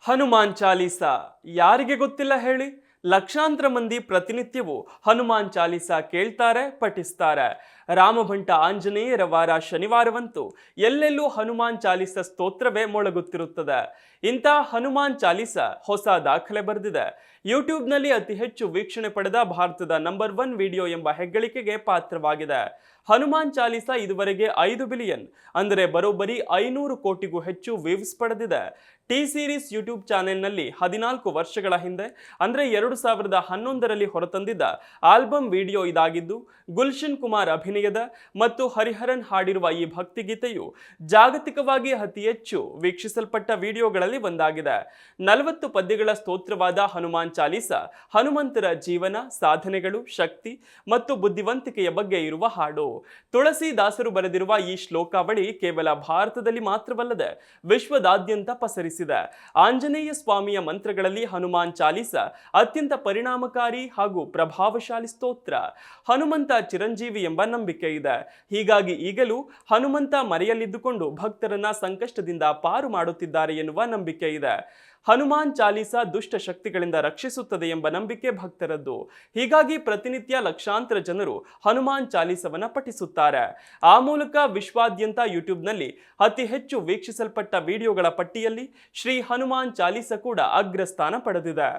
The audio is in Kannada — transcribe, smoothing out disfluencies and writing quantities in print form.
ಹನುಮಾನ್ ಚಾಲೀಸಾ ಯಾರಿಗೆ ಗೊತ್ತಿಲ್ಲ ಹೇಳಿ. ಲಕ್ಷಾಂತರ ಮಂದಿ ಪ್ರತಿನಿತ್ಯವೂ ಹನುಮಾನ್ ಚಾಲೀಸಾ ಕೇಳ್ತಾರೆ, ಪಠಿಸ್ತಾರೆ. ರಾಮಭಂಟ ಆಂಜನೇಯರ ವಾರ ಶನಿವಾರವಂತೂ ಎಲ್ಲೆಲ್ಲೂ ಹನುಮಾನ್ ಚಾಲೀಸಾ ಸ್ತೋತ್ರವೇ ಮೊಳಗುತ್ತಿರುತ್ತದೆ. ಇಂಥ ಹನುಮಾನ್ ಚಾಲೀಸಾ ಹೊಸ ದಾಖಲೆ ಬರೆದಿದೆ. ಯೂಟ್ಯೂಬ್ನಲ್ಲಿ ಅತಿ ಹೆಚ್ಚು ವೀಕ್ಷಣೆ ಪಡೆದ ಭಾರತದ ನಂಬರ್ 1 ವಿಡಿಯೋ ಎಂಬ ಹೆಗ್ಗಳಿಕೆಗೆ ಪಾತ್ರವಾಗಿದೆ. ಹನುಮಾನ್ ಚಾಲೀಸಾ ಇದುವರೆಗೆ 5 ಬಿಲಿಯನ್ ಅಂದರೆ ಬರೋಬ್ಬರಿ 500 ಕೋಟಿಗೂ ಹೆಚ್ಚು ವ್ಯೂಸ್ ಪಡೆದಿದೆ. ಟಿ ಸೀರೀಸ್ ಯೂಟ್ಯೂಬ್ ಚಾನೆಲ್ನಲ್ಲಿ 14 ವರ್ಷಗಳ ಹಿಂದೆ ಅಂದರೆ 2011ರಲ್ಲಿ ಹೊರತಂದಿದ್ದ ಆಲ್ಬಮ್ ವಿಡಿಯೋ ಇದಾಗಿದ್ದು, ಗುಲ್ಶನ್ ಕುಮಾರ್ ಅಭಿನಯದ ಮತ್ತು ಹರಿಹರನ್ ಹಾಡಿರುವ ಈ ಭಕ್ತಿಗೀತೆಯು ಜಾಗತಿಕವಾಗಿ ಅತಿ ಹೆಚ್ಚು ವೀಕ್ಷಿಸಲ್ಪಟ್ಟ ವಿಡಿಯೋಗಳಲ್ಲಿ ಒಂದಾಗಿದೆ. 40 ಪದ್ಯಗಳ ಸ್ತೋತ್ರವಾದ ಹನುಮಾನ್ ಚಾಲೀಸಾ ಹನುಮಂತರ ಜೀವನ, ಸಾಧನೆಗಳು, ಶಕ್ತಿ ಮತ್ತು ಬುದ್ಧಿವಂತಿಕೆಯ ಬಗ್ಗೆ ಇರುವ ಹಾಡು. ತುಳಸಿದಾಸರು ಬರೆದಿರುವ ಈ ಶ್ಲೋಕಾವಳಿ ಕೇವಲ ಭಾರತದಲ್ಲಿ ಮಾತ್ರವಲ್ಲದೆ ವಿಶ್ವದಾದ್ಯಂತ ಪಸರಿಸಿದೆ. ಆಂಜನೇಯ ಸ್ವಾಮಿಯ ಮಂತ್ರಗಳಲ್ಲಿ ಹನುಮಾನ್ ಚಾಲೀಸಾ ಅತ್ಯಂತ ಪರಿಣಾಮಕಾರಿ ಹಾಗೂ ಪ್ರಭಾವಶಾಲಿ ಸ್ತೋತ್ರ. ಹನುಮಂತ ಚಿರಂಜೀವಿ ಎಂಬ ನಂಬಿಕೆ ಇದೆ. ಹೀಗಾಗಿ ಈಗಲೂ ಹನುಮಂತ ಮರೆಯಲ್ಲಿದ್ದುಕೊಂಡು ಭಕ್ತರನ್ನ ಸಂಕಷ್ಟದಿಂದ ಪಾರು ಮಾಡುತ್ತಿದ್ದಾರೆ ಎನ್ನುವ ನಂಬಿಕೆ ಇದೆ. ಹನುಮಾನ್ ಚಾಲೀಸಾ ದುಷ್ಟ ಶಕ್ತಿಗಳಿಂದ ರಕ್ಷಿಸುತ್ತದೆ ಎಂಬ ನಂಬಿಕೆ ಭಕ್ತರದ್ದು. ಹೀಗಾಗಿ ಪ್ರತಿನಿತ್ಯ ಲಕ್ಷಾಂತರ ಜನರು ಹನುಮಾನ್ ಚಾಲೀಸವನ್ನ ಪಠಿಸುತ್ತಾರೆ. ಆ ಮೂಲಕ ವಿಶ್ವಾದ್ಯಂತ ಯೂಟ್ಯೂಬ್ನಲ್ಲಿ ಅತಿ ಹೆಚ್ಚು ವೀಕ್ಷಿಸಲ್ಪಟ್ಟ ವಿಡಿಯೋಗಳ ಪಟ್ಟಿಯಲ್ಲಿ ಶ್ರೀ ಹನುಮಾನ್ ಚಾಲೀಸಾ ಕೂಡ ಅಗ್ರಸ್ಥಾನ ಪಡೆದಿದೆ.